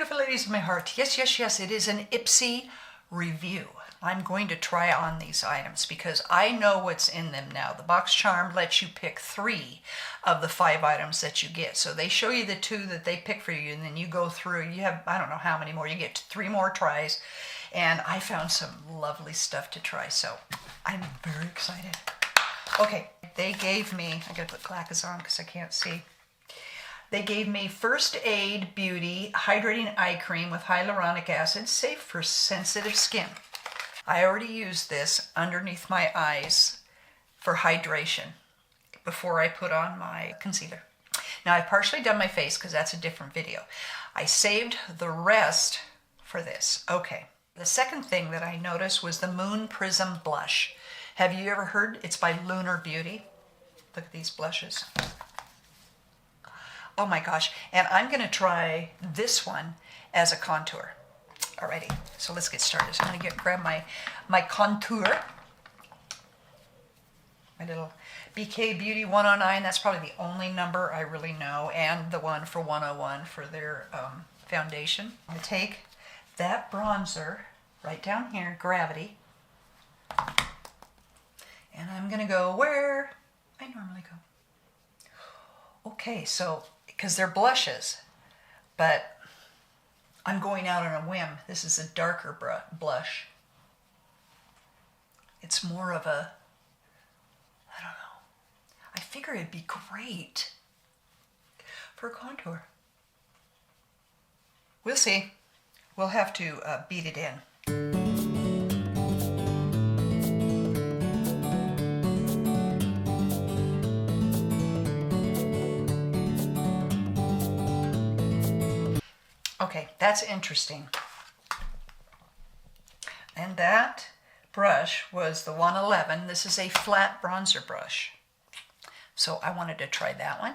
beautiful ladies of my heart. Yes, yes, yes, it is an IPSY review. I'm going to try on these items because I know what's in them now. The box charm lets you pick 3 of the 5 items that you get. So they show you the 2 that they pick for you, and then you go through. You have, I don't know how many more. You get 3 more tries. And I found some lovely stuff to try. So I'm very excited. Okay, they gave me, I gotta put glasses on because I can't see. They gave me First Aid Beauty Hydrating Eye Cream with hyaluronic acid, safe for sensitive skin. I already used this underneath my eyes for hydration before I put on my concealer. Now I've partially done my face because that's a different video. I saved the rest for this. Okay, the second thing that I noticed was the Mooon Prsm blush. Have you ever heard? It's by Lunar Beauty. Look at these blushes. Oh my gosh, and I'm going to try this one as a contour. Alrighty, so let's get started. So I'm going to grab my contour, my little BK Beauty 109. That's probably the only number I really know, and the one for 101 for their foundation. I'm going to take that bronzer right down here, Gravity, and I'm going to go where I normally go. Okay, so because they're blushes, but I'm going out on a whim. This is a darker blush. It's more of a, I don't know. I figure it'd be great for a contour. We'll see. We'll have to beat it in. Okay, that's interesting. And that brush was the 111. This is a flat bronzer brush. So I wanted to try that one.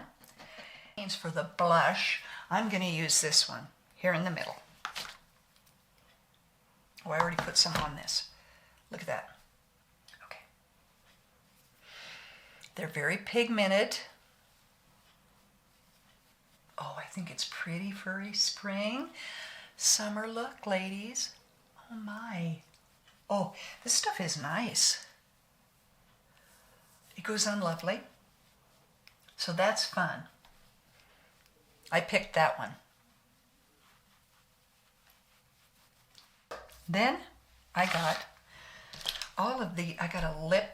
For the blush, I'm going to use this one here in the middle. Oh, I already put some on this. Look at that. Okay. They're very pigmented. Oh, I think it's pretty for a spring summer look, ladies. Oh my. Oh, this stuff is nice. It goes on lovely. So that's fun. I picked that one. Then I got I got a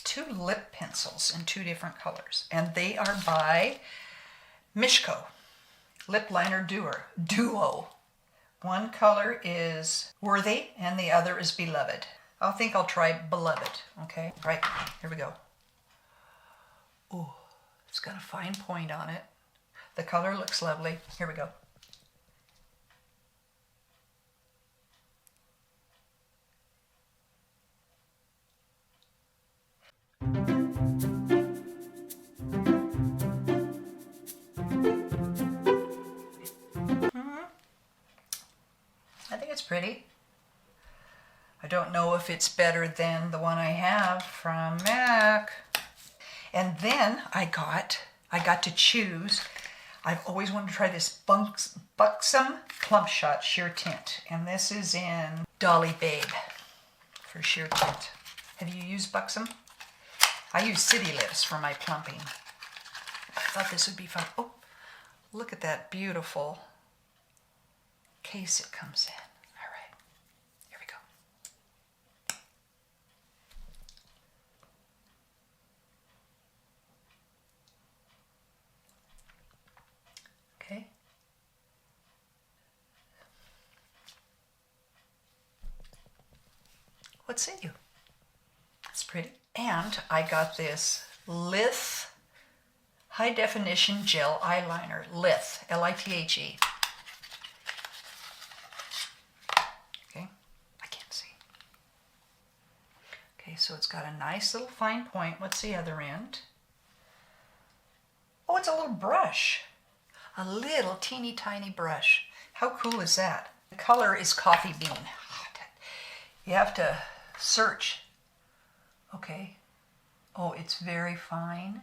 2 lip pencils in 2 different colors. And they are by Mischo. Lip liner duo. One color is Worthy and the other is Beloved. I think I'll try Beloved. Okay, right, here we go. Ooh, it's got a fine point on it. The color looks lovely. Here we go. I think it's pretty. I don't know if it's better than the one I have from MAC. And then I got to choose. I've always wanted to try this Buxom Plum Shot Sheer Tint. And this is in Dolly Babe for Sheer Tint. Have you used Buxom? I use City Lips for my plumping. I thought this would be fun. Oh, look at that beautiful case it comes in. All right, here we go. Okay. What say you? That's pretty. And I got this Lithe High Definition Gel Eyeliner. Lithe, L-I-T-H-E. Okay, I can't see. Okay, so it's got a nice little fine point. What's the other end? Oh, it's a little brush. A little teeny tiny brush. How cool is that? The color is Coffee Bean. You have to search. Okay. Oh, it's very fine.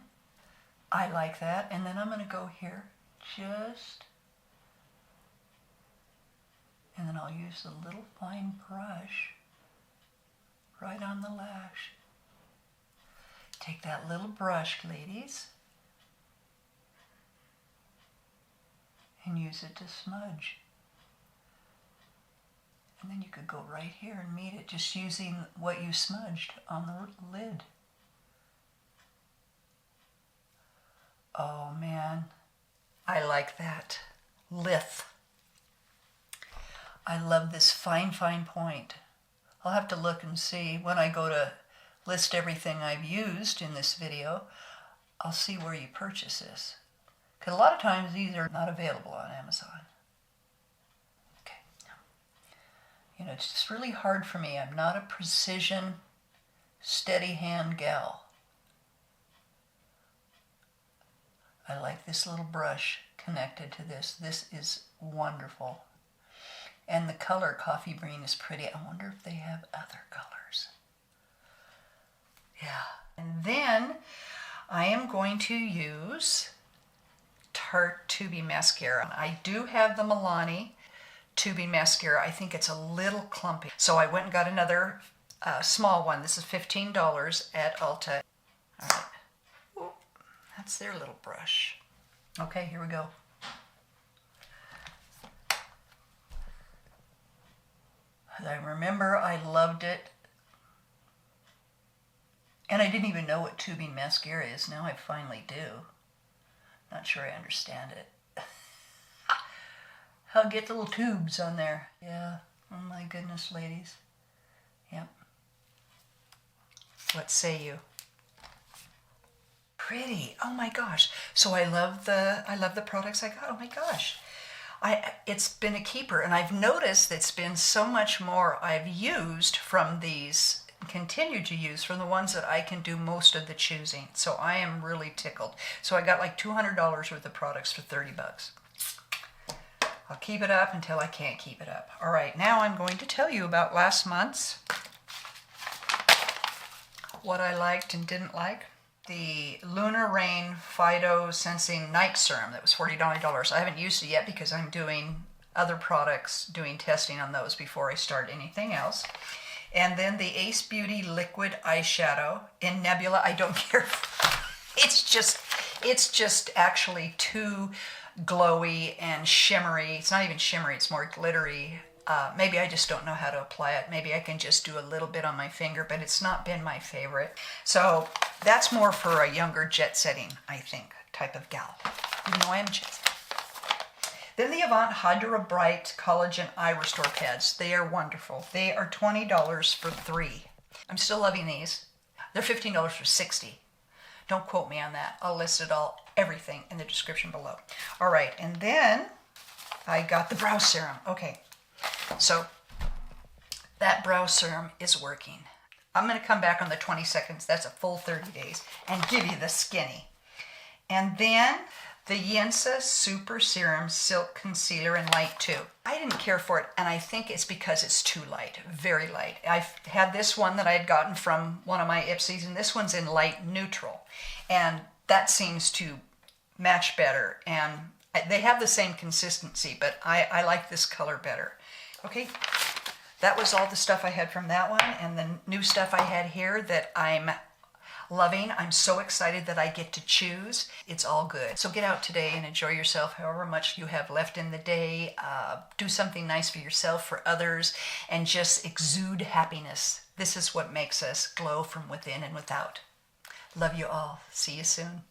I like that. And then I'm going to go here. Just I'll use a little fine brush right on the lash. Take that little brush, ladies, and use it to smudge. And then you could go right here and meet it, just using what you smudged on the lid. Oh man, I like that. Lithe. I love this fine, fine point. I'll have to look and see when I go to list everything I've used in this video. I'll see where you purchase this. Because a lot of times these are not available on Amazon. Okay. You know, it's just really hard for me. I'm not a precision, steady hand gal. I like this little brush connected to this. This is wonderful. And the color coffee green is pretty. I wonder if they have other colors. Yeah. And then I am going to use Tarte Tubing Mascara. I do have the Milani Tubing Mascara. I think it's a little clumpy. So I went and got another small one. This is $15 at Ulta. All right. Ooh, that's their little brush. Okay, here we go. I remember I loved it. And I didn't even know what tubing mascara is. Now I finally do. Not sure I understand it. I'll get little tubes on there. Yeah. Oh my goodness, ladies. Yep. What say you? Pretty. Oh my gosh. So I love the products I got. Oh my gosh. It's been a keeper, and I've noticed it's been so much more I've used from these, continue to use from the ones that I can do most of the choosing. So I am really tickled. So I got like $200 worth of products for 30 bucks. I'll keep it up until I can't keep it up. All right, now I'm going to tell you about last month's, what I liked and didn't like. The Lunar Rain Phyto Sensing Night Serum that was $49. I haven't used it yet because I'm doing other products, doing testing on those before I start anything else. And then the Ace Beauty Liquid Eyeshadow in Nebula. I don't care. It's just actually too glowy and shimmery. It's not even shimmery, it's more glittery. Maybe I just don't know how to apply it. Maybe I can just do a little bit on my finger, but it's not been my favorite. So that's more for a younger jet-setting, I think, type of gal, even though I am jet-setting. Then the Avant Hydra Bright Collagen Eye Restore Pads. They are wonderful. They are $20 for 3. I'm still loving these. They're $15 for 60. Don't quote me on that. I'll list it all, everything in the description below. All right, and then I got the brow serum. Okay. So that brow serum is working. I'm going to come back on the 22nd. That's a full 30 days and give you the skinny. And then the Yensa Super Serum Silk Concealer in Light 2. I didn't care for it, and I think it's because it's too light, very light. I've had this one that I had gotten from one of my IPSYs, and this one's in light neutral. And that seems to match better. And they have the same consistency, but I like this color better. Okay, that was all the stuff I had from that one, and the new stuff I had here that I'm loving. I'm so excited that I get to choose. It's all good. So get out today and enjoy yourself however much you have left in the day. Do something nice for yourself, for others, and just exude happiness. This is what makes us glow from within and without. Love you all. See you soon.